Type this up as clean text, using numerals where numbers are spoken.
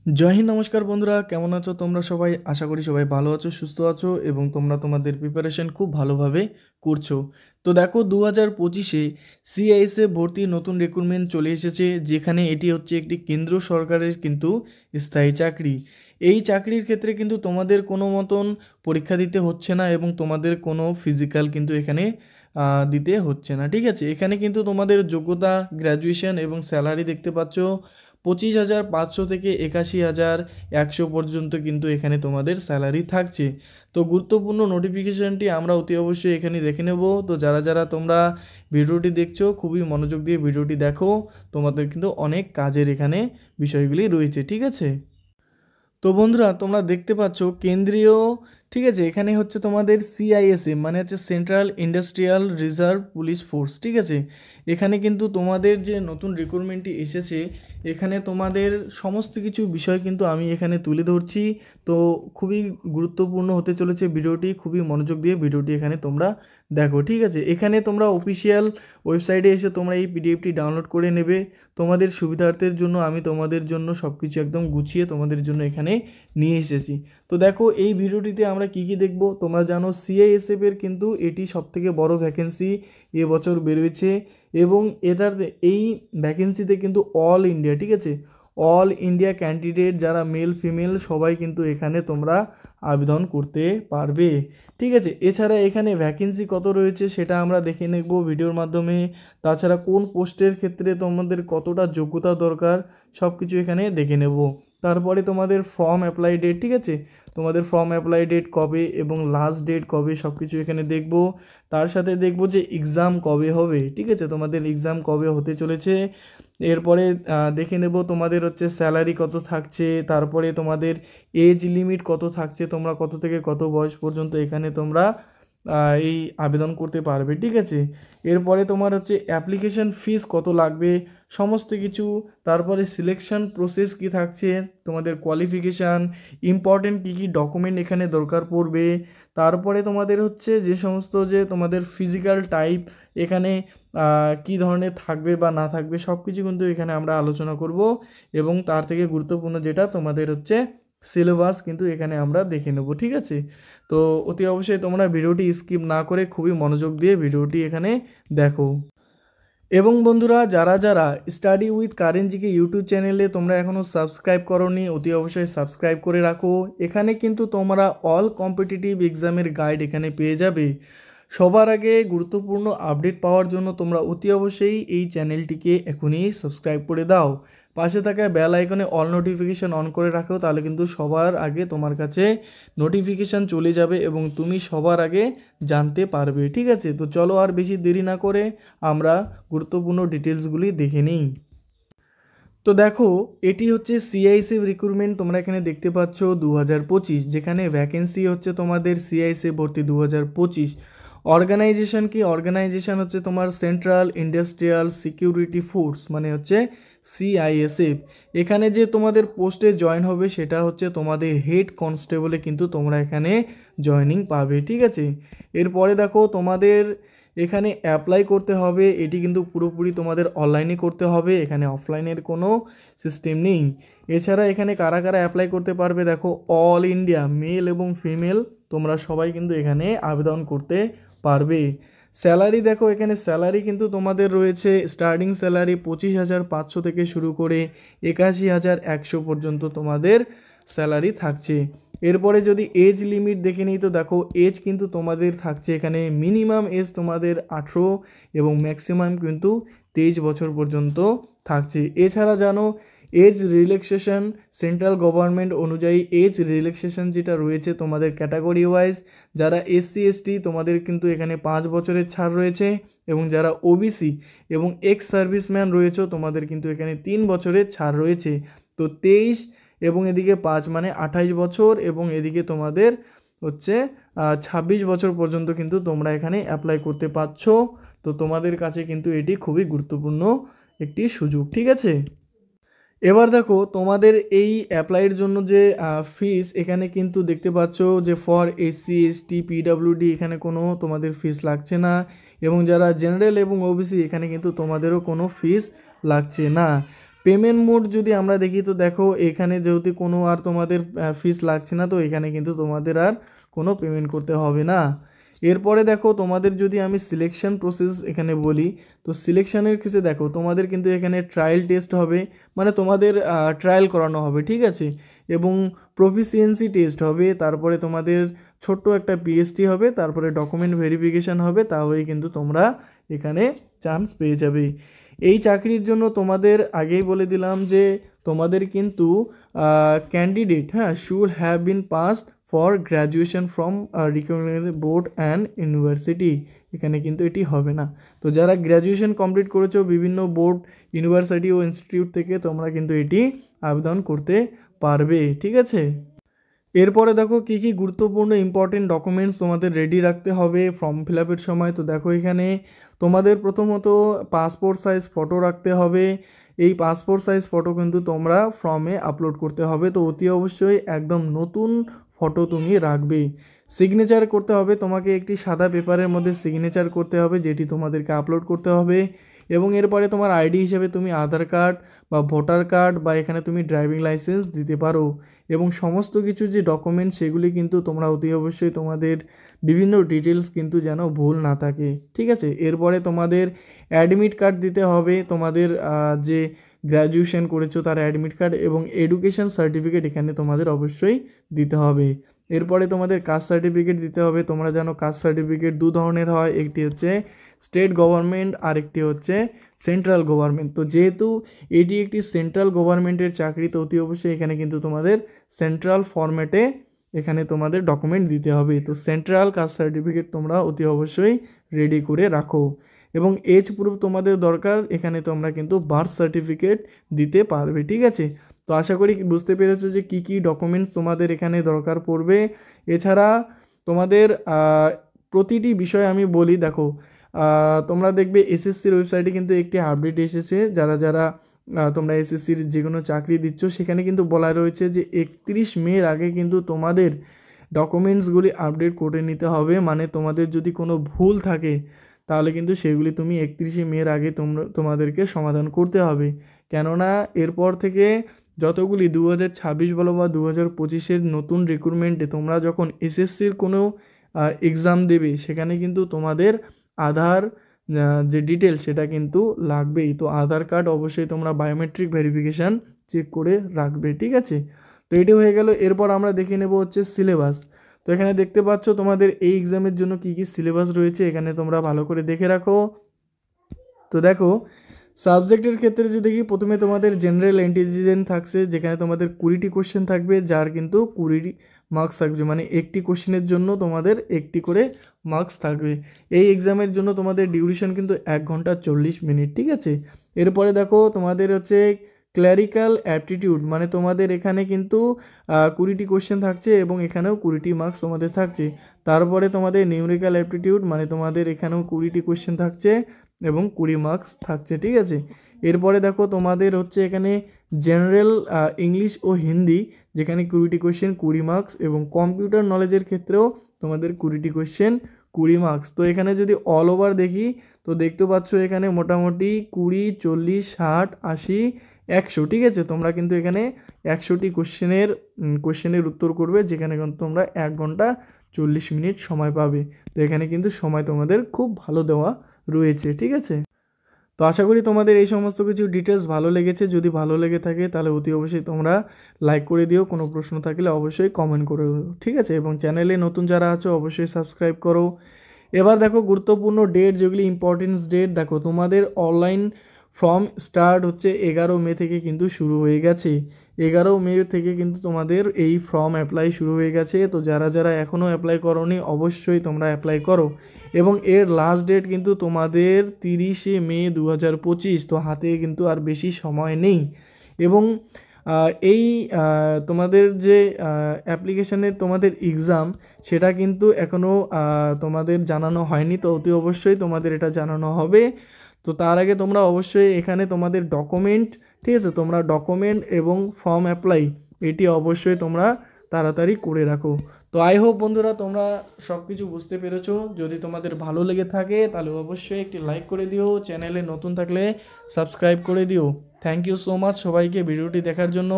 জয় হিন্দ, নমস্কার বন্ধুরা, কেমন আছো তোমরা সবাই? আশা করি সবাই ভালো আছো, সুস্থ আছো এবং তোমরা তোমাদের প্রিপারেশন খুব ভালোভাবে করছো। তো দেখো, 2025-এ সিআইএসএফ ভর্তি নতুন রিক্রুটমেন্ট চলে এসেছে, যেখানে এটি হচ্ছে একটি কেন্দ্র সরকারের কিন্তু স্থায়ী চাকরি। এই চাকরির ক্ষেত্রে কিন্তু তোমাদের কোনো মতন পরীক্ষা দিতে হচ্ছে না এবং তোমাদের কোনো ফিজিক্যাল কিন্তু এখানে দিতে হচ্ছে না। ঠিক আছে, এখানে কিন্তু তোমাদের যোগ্যতা গ্র্যাজুয়েশন এবং স্যালারি দেখতে পাচ্ছ 25,500 থেকে 81,100 পর্যন্ত কিন্তু এখানে তোমাদের স্যালারি থাকছে। তো গুরুত্বপূর্ণ নোটিফিকেশানটি আমরা অতি অবশ্যই এখানে দেখে নেব। তো যারা যারা তোমরা ভিডিওটি দেখছো, খুবই মনোযোগ দিয়ে ভিডিওটি দেখো, তোমাদের কিন্তু অনেক কাজের এখানে বিষয়গুলি রয়েছে। ঠিক আছে, তো বন্ধুরা তোমরা দেখতে পাচ্ছ কেন্দ্রীয়, ঠিক আছে, এখানে হচ্ছে তোমাদের সিআইএসএফ মানে হচ্ছে central industrial reserve police force. ঠিক আছে, এখানে কিন্তু তোমাদের যে নতুন রিক্রুটমেন্টটি এসেছে, এখানে তোমাদের সমস্ত কিছু বিষয় কিন্তু আমি এখানে তুলে ধরছি। তো খুবই গুরুত্বপূর্ণ হতে চলেছে ভিডিওটি, খুবই মনোযোগ দিয়ে ভিডিওটি এখানে তোমরা দেখো। ঠিক আছে, এখানে তোমরা অফিসিয়াল ওয়েবসাইটে এসে তোমরা এই পিডিএফটি ডাউনলোড করে নেবে। তোমাদের সুবিধার্থের জন্য আমি তোমাদের জন্য সব কিছু একদম গুছিয়ে তোমাদের জন্য এখানে নিয়ে এসেছি। তো দেখো, এই ভিডিওটিতে আমরা কি কি দেখব। তোমরা জানো সিআইএসএফ এর কিন্তু এটি সবথেকে বড় ভ্যাকেন্সি এবছর বেরোয়েছে এবং এটার এই ভ্যাকেন্সিতে কিন্তু অল ইন্ডিয়া, ঠিক আছে, অল ইন্ডিয়া ক্যান্ডিডেট যারা মেল ফিমেল সবাই কিন্তু এখানে তোমরা আবেদন করতে পারবে। ঠিক আছে, এছাড়া এখানে ভ্যাকেন্সি কত রয়েছে সেটা আমরা দেখে নেব ভিডিওর মাধ্যমে। তাছাড়া কোন পোস্টের ক্ষেত্রে তোমাদের কতটা যোগ্যতা দরকার সব কিছু এখানে দেখে নেব। তারপরে তোমাদের ফর্ম অ্যাপ্লাই ডেট, ঠিক আছে, তোমাদের ফর্ম অ্যাপ্লাই ডেট কবে এবং লাস্ট ডেট কবে সব কিছু এখানে দেখব। তার সাথে দেখব যে এক্সাম কবে হবে, ঠিক আছে, তোমাদের এক্সাম কবে হতে চলেছে। এরপরে দেখে নেব তোমাদের হচ্ছে স্যালারি কত থাকছে, তারপরে তোমাদের এজ লিমিট কত থাকছে, তোমরা কত থেকে কত বয়স পর্যন্ত এখানে তোমরা এই আবেদন করতে পারবে। ঠিক আছে, এরপরে তোমার হচ্ছে অ্যাপ্লিকেশন ফিস কত লাগবে সমস্ত কিছু, তারপরে সিলেকশন প্রসেস কি থাকছে, তোমাদের কোয়ালিফিকেশান, ইম্পর্টেন্ট কী কী ডকুমেন্ট এখানে দরকার পড়বে, তারপরে তোমাদের হচ্ছে যে সমস্ত যে তোমাদের ফিজিক্যাল টাইপ এখানে কী ধরনের থাকবে বা না থাকবে সব কিছু কিন্তু এখানে আমরা আলোচনা করব। এবং তার থেকে গুরুত্বপূর্ণ যেটা তোমাদের হচ্ছে সিলেবাস কিন্তু এখানে আমরা দেখে নেব। ঠিক আছে, তো অতি অবশ্যই তোমরা ভিডিওটি স্কিপ না করে খুবই মনোযোগ দিয়ে ভিডিওটি এখানে দেখো। এবং বন্ধুরা, যারা যারা study with current GK YouTube চ্যানেলে তোমরা এখনও সাবস্ক্রাইব করোনি, অতি অবশ্যই সাবস্ক্রাইব করে রাখো। এখানে কিন্তু তোমরা অল কম্পিটিটিভ এক্সামের গাইড এখানে পেয়ে যাবে। সবার আগে গুরুত্বপূর্ণ আপডেট পাওয়ার জন্য তোমরা অতি অবশ্যই এই চ্যানেলটিকে এখনই সাবস্ক্রাইব করে দাও। পাশে থাকা বেল আইকনে অল নোটিফিকেশান অন করে রাখো, তাহলে কিন্তু সবার আগে তোমার কাছে নোটিফিকেশান চলে যাবে এবং তুমি সবার আগে জানতে পারবে। ঠিক আছে, তো চলো আর বেশি দেরি না করে আমরা গুরুত্বপূর্ণ ডিটেলসগুলি দেখে নিই। তো দেখো, এটি হচ্ছে সিআইএসএফ রিক্রুটমেন্ট, তোমরা এখানে দেখতে পাচ্ছ 2025, যেখানে ভ্যাকেন্সি হচ্ছে তোমাদের সিআইএসএফ ভর্তি 2025। অর্গানাইজেশন কি? অর্গানাইজেশন হচ্ছে তোমার সেন্ট্রাল ইন্ডাস্ট্রিয়াল সিকিউরিটি ফোর্স মানে হচ্ছে সিআইএসএফ। এখানে যে তোমাদের পোস্টে জয়েন হবে সেটা হচ্ছে তোমাদের হেড কনস্টেবলে কিন্তু তোমরা এখানে জয়নিং পাবে। ঠিক আছে, এরপরে দেখো তোমাদের এখানে অ্যাপ্লাই করতে হবে, এটি কিন্তু পুরোপুরি তোমাদের অনলাইনে করতে হবে, এখানে অফলাইনের কোনো সিস্টেম নেই। এছাড়া এখানে কারা কারা অ্যাপ্লাই করতে পারবে দেখো, অল ইন্ডিয়া মেল এবং ফিমেল তোমরা সবাই কিন্তু এখানে আবেদন করতে পারবে। স্যালারি দেখো, এখানে স্যালারি কিন্তু তোমাদের রয়েছে স্টার্টিং স্যালারি 25,500 থেকে শুরু করে 81,100 পর্যন্ত তোমাদের স্যালারি থাকছে। এরপরে যদি এজ লিমিট দেখে নিই, তো দেখো এজ কিন্তু তোমাদের থাকছে এখানে মিনিমাম এজ তোমাদের 18 এবং ম্যাক্সিমাম কিন্তু 23 বছর পর্যন্ত থাকছে। এছাড়া জানো এজ রিল্যাক্সেশন সেন্ট্রাল গভর্নমেন্ট অনুযায়ী এজ রিল্যাক্সেশন যেটা রয়েছে তোমাদের ক্যাটাগরি ওয়াইজ, যারা এসসি এসটি তোমাদের কিন্তু এখানে 5 বছরের ছাড় রয়েছে এবং যারা ওবিসি এবং এক্স সার্ভিসম্যান রয়েছে তোমাদের কিন্তু এখানে 3 বছরের ছাড় রয়েছে। তো 23 এবং এদিকে 5 মানে 28 বছর এবং এদিকে তোমাদের হচ্ছে 26 বছর পর্যন্ত কিন্তু তোমরা এখানে অ্যাপ্লাই করতে পারছো। তো তোমাদের কাছে কিন্তু এটি খুবই গুরুত্বপূর্ণ একটি সুযোগ। ঠিক আছে, এবার দেখো তোমাদের এই অ্যাপ্লাইয়ের জন্য যে ফিস এখানে কিন্তু দেখতে পাচ্ছ যে ফর এসসি এসটি পিডাব্লিউডি এখানে কোনো তোমাদের ফিস লাগছে না এবং যারা জেনারেল এবং ওবিসি এখানে কিন্তু তোমাদেরও কোনো ফিস লাগছে না। পেমেন্ট মোড যদি আমরা দেখি তো দেখো এখানে যেহেতু কোনো আর তোমাদের ফিস লাগছে না, তো এখানে কিন্তু তোমাদের আর কোনো পেমেন্ট করতে হবে না। এরপরে দেখো তোমাদের যদি আমি সিলেকশন প্রসেস এখানে বলি, তো সিলেকশনের ক্ষেত্রে দেখো তোমাদের কিন্তু এখানে ট্রায়াল টেস্ট হবে, মানে তোমাদের ট্রায়াল করানো হবে, ঠিক আছে, এবং প্রফিসিয়েন্সি টেস্ট হবে, তারপরে তোমাদের ছোট্ট একটা পিএসটি হবে, তারপরে ডকুমেন্ট ভেরিফিকেশান হবে, তাহলেই কিন্তু তোমরা এখানে চান্স পেয়ে যাবে। এই চাকরির জন্য তোমাদের আগেই বলে দিলাম যে তোমাদের কিন্তু candidate should have been passed for graduation from recognised board and university, এখানে কিন্তু এটি হবে না। তো যারা গ্র্যাজুয়েশন কমপ্লিট করেছো বিভিন্ন বোর্ড, ইউনিভার্সিটি ও ইনস্টিটিউট থেকে, তোমরা কিন্তু এটি আবেদন করতে পারবে, ঠিক আছে। এরপরে দেখো কী কী গুরুত্বপূর্ণ ইম্পর্টেন্ট ডকুমেন্টস তোমাদের রেডি রাখতে হবে ফর্ম ফিল আপের সময়। তো দেখো এখানে তোমাদের প্রথমত পাসপোর্ট সাইজ ফটো রাখতে হবে। এই পাসপোর্ট সাইজ ফটো কিন্তু তোমরা ফর্মে আপলোড করতে হবে, তো অতি অবশ্যই একদম নতুন ফটো তুমি রাখবে। সিগনেচার করতে হবে, তোমাকে একটি সাদা পেপারের মধ্যে সিগনেচার করতে হবে, যেটি তোমাদেরকে আপলোড করতে হবে। এবং এরপরে তোমার আইডি হিসেবে তুমি আধার কার্ড বা ভোটার কার্ড বা এখানে তুমি ড্রাইভিং লাইসেন্স দিতে পারো। এবং সমস্ত কিছু যে ডকুমেন্ট সেগুলি কিন্তু তোমরা অতি অবশ্যই তোমাদের বিভিন্ন ডিটেলস কিন্তু যেন ভুল না থাকে, ঠিক আছে। এরপরে তোমাদের অ্যাডমিট কার্ড দিতে হবে, তোমাদের যে গ্র্যাজুয়েশন করেছো তার অ্যাডমিট কার্ড এবং এডুকেশন সার্টিফিকেট এখানে তোমাদের অবশ্যই দিতে হবে। এরপরে তোমাদের কাস্ট সার্টিফিকেট দিতে হবে। তোমরা জানো কাস্ট সার্টিফিকেট দু ধরনের হয়, একটি হচ্ছে স্টেট গভর্নমেন্ট আর একটি হচ্ছে সেন্ট্রাল গভর্নমেন্ট। তো যেহেতু এটি একটি সেন্ট্রাল গভর্নমেন্টের চাকরি, তো অতি অবশ্যই এখানে কিন্তু তোমাদের সেন্ট্রাল ফরম্যাটে এখানে তোমাদের ডকুমেন্ট দিতে হবে। তো সেন্ট্রাল কাস্ট সার্টিফিকেট তোমরা অতি অবশ্যই রেডি করে রাখো। এবং এজ প্রুফ তোমাদের দরকার, এখানে তোমরা কিন্তু বার্থ সার্টিফিকেট দিতে পারবে, ঠিক আছে। তো আশা করি বুঝতে পেরেছো যে কী কী ডকুমেন্টস তোমাদের এখানে দরকার পড়বে। এছাড়া তোমাদের প্রতিটি বিষয় আমি বলি, দেখো তোমরা দেখবে এসএসসির ওয়েবসাইটে কিন্তু একটি আপডেট এসেছে, যারা যারা তোমরা এসএসসির যে কোনো চাকরি দিচ্ছ সেখানে কিন্তু বলা রয়েছে যে 31 মের আগে কিন্তু তোমাদের ডকুমেন্টসগুলি আপডেট করে নিতে হবে। মানে তোমাদের যদি কোনো ভুল থাকে তাহলে কিন্তু সেগুলি তুমি 31 মের আগে তোমাদেরকে সমাধান করতে হবে। কেননা এরপর থেকে যতগুলি 2026 বলো বা 2025-এর নতুন রিক্রুটমেন্টে তোমরা যখন এসএসসির কোনো এক্সাম দেবে সেখানে কিন্তু তোমাদের আধার যে ডিটেল সেটা কিন্তু লাগবেই। তো আধার কার্ড অবশ্যই তোমরা বায়োমেট্রিক ভেরিফিকেশান চেক করে রাখবে, ঠিক আছে। তো এটি হয়ে গেল। এরপর আমরা দেখে নেব হচ্ছে সিলেবাস। তো এখানে দেখতে পাচ্ছ তোমাদের এই এক্সামের জন্য কী কী সিলেবাস রয়েছে, এখানে তোমরা ভালো করে দেখে রাখো। তো দেখো সাবজেক্টের ক্ষেত্রে যদি দেখি, প্রথমে তোমাদের জেনারেল ইন্টেলিজেন্স থাকছে, যেখানে তোমাদের 20টি কোশ্চেন থাকবে, যার কিন্তু 20 মার্কস থাকবে, মানে একটি কোশ্চেনের জন্য তোমাদের একটি করে মার্কস থাকবে। এই এক্সামের জন্য তোমাদের ডিউরেশন কিন্তু 1 ঘন্টা 40 মিনিট, ঠিক আছে। এরপরে দেখো তোমাদের হচ্ছে ক্ল্যারিক্যাল অ্যাপটিটিউড, মানে তোমাদের এখানে কিন্তু 20টি কোশ্চেন থাকছে এবং এখানেও 20টি মার্কস তোমাদের থাকছে। তারপরে তোমাদের নিউমেরিক্যাল অ্যাপটিটিউড, মানে তোমাদের এখানেও 20টি কোশ্চেন থাকছে এবং 20 মার্কস থাকছে, ঠিক আছে। এরপরে দেখো তোমাদের হচ্ছে এখানে জেনারেল ইংলিশ ও হিন্দি, যেখানে 20টি কোশ্চেন 20 মার্কস, এবং কম্পিউটার নলেজের ক্ষেত্রেও তোমাদের 20টি কোশ্চেন 20 মার্কস। তো এখানে যদি অল ওভার দেখি তো দেখতে পাচ্ছ এখানে মোটামুটি 20, 40, 60, 80, 100, ঠিক আছে। তোমরা কিন্তু এখানে 100টি কোশ্চেনের উত্তর করবে, যেখানে তোমরা 1 ঘন্টা 40 মিনিট সময় পাবে। তো এখানে কিন্তু সময় তোমাদের খুব ভালো দেওয়া রয়েছে, ঠিক আছে। তো আশা করি তোমাদের এই সমস্ত কিছু ডিটেলস ভালো লেগেছে। যদি ভালো লেগে থাকে তাহলে অতি অবশ্যই তোমরা লাইক করে দিও, কোনো প্রশ্ন থাকলে অবশ্যই কমেন্ট করে দিও, ঠিক আছে। এবং চ্যানেলে নতুন যারা আছো অবশ্যই সাবস্ক্রাইব করো। এবার দেখো গুরুত্বপূর্ণ ডেট, যেগুলি ইম্পর্টেন্স ডেট, দেখো তোমাদের অনলাইন ফর্ম স্টার্ট হচ্ছে 11 মে থেকে কিন্তু শুরু হয়ে গেছে। 11 মে থেকে কিন্তু তোমাদের এই ফর্ম অ্যাপ্লাই শুরু হয়ে গেছে। তো যারা যারা এখনও অ্যাপ্লাই করোনি অবশ্যই তোমরা অ্যাপ্লাই করো। এবং এর লাস্ট ডেট কিন্তু তোমাদের 30 মে 2025। তো হাতে কিন্তু আর বেশি সময় নেই। এবং এই তোমাদের যে অ্যাপ্লিকেশানের তোমাদের এক্সাম সেটা কিন্তু এখনও তোমাদের জানানো হয়নি। তো অতি অবশ্যই তোমাদের এটা জানানো হবে। তো তার আগে তোমরা অবশ্যই এখানে তোমাদের ডকুমেন্ট, ঠিক আছে, তোমরা ডকুমেন্ট এবং ফর্ম অ্যাপ্লাই এটি অবশ্যই তোমরা তাড়াতাড়ি করে রাখো। তো আই হোপ বন্ধুরা তোমরা সব কিছু বুঝতে পেরেছো। যদি তোমাদের ভালো লেগে থাকে তাহলে অবশ্যই একটি লাইক করে দিও, চ্যানেলে নতুন থাকলে সাবস্ক্রাইব করে দিও। থ্যাংক ইউ সো মাচ সবাইকে ভিডিওটি দেখার জন্য।